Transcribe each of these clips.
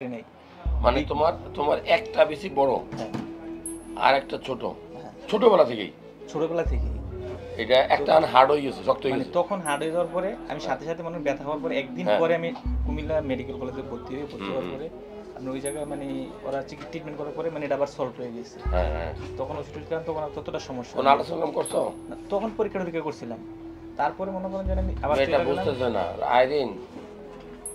নেই। মানে তোমার তোমার একটা বেশি বড় হ্যাঁ, আর একটা ছোট হ্যাঁ, ছোটবেলা থেকেই ছোটবেলা থেকেই। এটা তো একটা হার্ড হয়ে গেছে, শক্ত হয়ে মানে গেছে। তখন হার্ড হয়ে যাওয়ার পরে আমি হ্যাঁ, সাথে, সাথে মানে ব্যথা হওয়ার পরে ১ দিন হ্যাঁ, পরে আমি কুমিল্লা মেডিকেল কলেজে ভর্তি হুম, হওয়ার হুম, পরে আমি ওই জায়গায় মানে ওরা ট্রিটমেন্ট করার পরে মানে এটা আবার সলভ হয়ে গেছে। হ্যাঁ, হ্যাঁ। তখন ওষুধ খেলাম তখন আর ততটা সমস্যা কোন হয়নি। আল্ট্রাসাউন্ড করছো? না, তখন পরীক্ষা-টরীক্ষা করছিলাম। তারপরে মনে করেন যে আমি আবার এটা চইলা গেলাম। বুঝতেছে না আইরিন।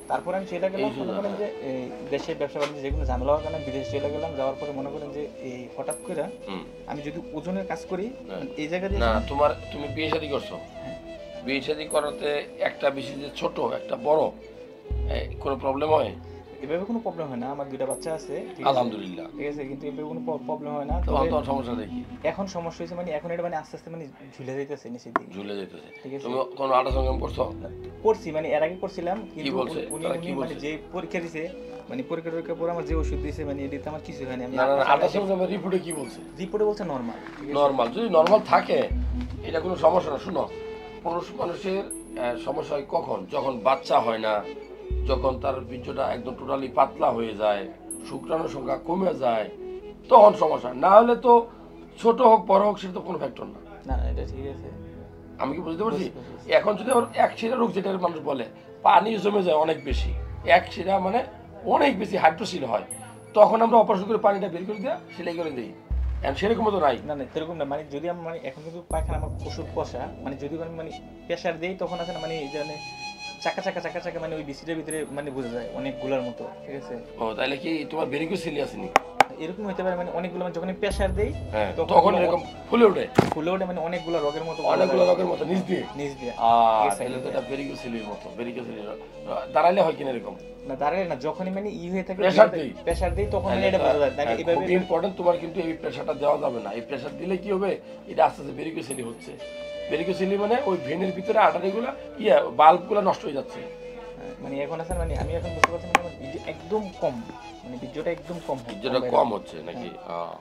তারপরে আমি চইলা এই গেলাম মনে সুযোগ করেন যে এই দেশের ব্যবসা-বাণিজ্য যেগুলো ঝামেলা হওয়ার কারণে বিদেশে চইলা গেলাম। যাওয়ার পরে মনে করেন যে এই হঠাৎ কইরা হুম, আমি যদি ওজনের কাজ করি হ্যাঁ। এই জায়গা দিয়ে না যখন তুমি বিয়ে শাদী করছো? হ্যাঁ, বিয়ে শাদী করাতে একটা বেশি যে ছোট একটা বড় কোনো প্রবলেম হয়? এভাবে কোনো প্রবলেম হয় না। আমার ২ টা বাচ্চা আছে। ঠিক আছে? আলহামদুলিল্লাহ। ঠিক আছে? কিন্তু এভাবে কোনো প্রবলেম হয় না। তখন তবে তোমার সমস্যা দেখি এখন সমস্যা হইছে মানে এখন এটা মানে আস্তে, আস্তে মানে ঝুলে যাইতেছে নিচের দিকে। ঝুলে যেতেছে। ঠিক আছে? তুমি কোনো আল্ট্রাসাউন্ড করছো? করছি মানে এর আগে করছিলাম কিন্তু বলছে? উনি তারা উনি কি মানে বলছে? যে পরীক্ষা দিছে মানে পরীক্ষা-টরীক্ষার পরে আমার যে ওষুধ দিয়েছে মানে এটাতে আমার কিছু হয়নি। আমি না না না, আপনার সাথে আল্ট্রাসাউন্ড রিপোর্টে কি বলছে? রিপোর্টে বলছে নরমাল। ঠিক আছে? নর্মাল, যদি নর্মাল থাকে এটা কোনো সমস্যা না। শুনো, পুরুষ মানুষের সমস্যা হয় কখন? যখন বাচ্চা হয় না, যখন তার বীর্যটা একদম টোটালি পাতলা হয়ে যায়, শুক্রাণুর সংখ্যা কমে যায়, তখন সমস্যা। না হলে তো ছোট হোক বড় হোক সেটা তো কোনো ফ্যাক্টর না। না, না এটা ঠিক আছে। আমি কি বুঝতে পারছি? বুঝছি। এখন যদি আবার এক শিরা রোগ, যেটা মানুষ বলে পানি জমে যায় অনেক বেশি, এক শিরা মানে অনেক বেশি হাইড্রোসিল হয়, তখন আমরা অপারেশন করে পানিটা বের করে দেওয়া সেলাই করে দিই। এখন সেরকম তো নাই। না, না এরকম না। মানে যদি আমি মানে এখন কিন্তু পায়খানা আমার ওষুধ কষা মানে যদি আমি মানে প্রেশার দেই তখন আছে না মানে এই যে মানে চাকা মানে ওই বিসিটার ভিতরে মানে বোঝা যায় অনেকগুলার মতো। ঠিক আছে? ও তাহলে কি তোমার ভেরিকোসিলি আসেনি? এরকম হতে পারে মানে অনেকগুলো মানে যখন প্রেশার দেই হ্যাঁ, তখন তখন ওগুলো এরকম ফুলে ওঠে ফুলে ওঠে মানে অনেকগুলো রগের মতো বোঝা অনেকগুলো যায় রোগের মতো নিচ দিয়ে। নিচ দিয়ে। ঠিক আছে? তাহলে তো এটা ভেরিকোসিলির মতো। ভেরিকোসিলির দাঁড়াইলে হয় কিনা এরকম? না দাঁড়ালে না যখনই মানে হয়ে থাকে প্রেশার দিই। প্রেশার দেই তখন মানে এটা বোঝা যায়। নাকি এভাবে খুব ইম্পর্টেন্ট, তোমার কিন্তু এই প্রেশারটা দেওয়া যাবে না। এই প্রেশার দিলে কি হবে? এটা আস্তে আস্তে ভেরিকোসিলি হচ্ছে। ভেরিকোসিলি মানে ওই ভেনের ভিতরে আর্টারিগুলো বাল্বগুলো নষ্ট হয়ে যাচ্ছে। মানে এখন আছে মানে আমি এখন বুঝতে পারছি মানে আমার বীর্য একদম কম মানে বীর্যটা একদম কম যেটা বাইরে। কম হচ্ছে নাকি? হ্যাঁ।